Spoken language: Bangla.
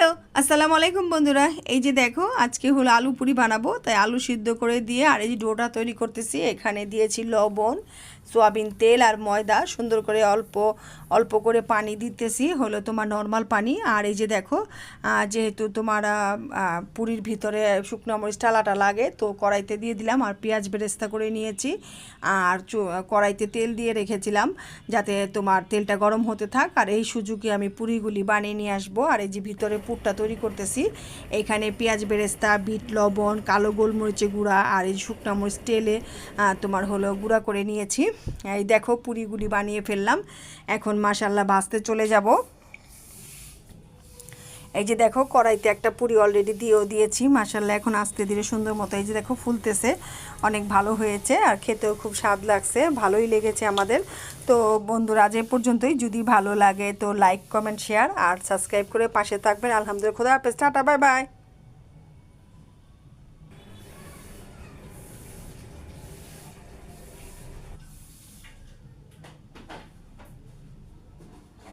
হ্যালো, আসসালামু আলাইকুম বন্ধুরা। এই যে দেখো, আজকে হলো আলু পুরি বানাবো, তাই আলু সিদ্ধ করে দিয়ে আর এই যে ডোটা তৈরি করতেছি। এখানে দিয়েছি লবণ, সয়াবিন তেল আর ময়দা, সুন্দর করে অল্প অল্প করে পানি দিতেছি, হলো তোমার নর্মাল পানি। আর এই যে দেখো, যেহেতু তোমার পুরির ভিতরে শুকনো মরিচ টালাটা লাগে, তো কড়াইতে দিয়ে দিলাম আর পেঁয়াজ বেরেস্তা করে নিয়েছি। আর কড়াইতে তেল দিয়ে রেখেছিলাম যাতে তোমার তেলটা গরম হতে থাক। আর এই সুযোগে আমি পুরিগুলি বানিয়ে নিয়ে আসবো। আর এই যে ভিতরে পুরটা তৈরি করতেছি, এখানে পেঁয়াজ বেরেস্তা, বিট লবণ, কালো গোলমরিচের গুঁড়া আর এই শুকনো মরিচ তেলে তোমার হলো গুঁড়া করে নিয়েছি। এই দেখো পুরিগুলি বানিয়ে ফেললাম। এখন মাশাল্লাহ ভাজতে চলে যাব। এই যে দেখো, কড়াইতে একটা পুরি অলরেডি দিয়েছি মাশাল্লাহ। এখন আস্তে ধীরে সুন্দর মতো এই যে দেখো ফুলতেছে, অনেক ভালো হয়েছে আর খেতেও খুব স্বাদ লাগছে, ভালোই লেগেছে আমাদের। তো বন্ধুরা, আজ এ পর্যন্তই। যদি ভালো লাগে তো লাইক কমেন্ট শেয়ার আর সাবস্ক্রাইব করে পাশে থাকবেন। আলহামদুলিল্লাহ, খুদা হাফেজ, টাটা, বাই বাই।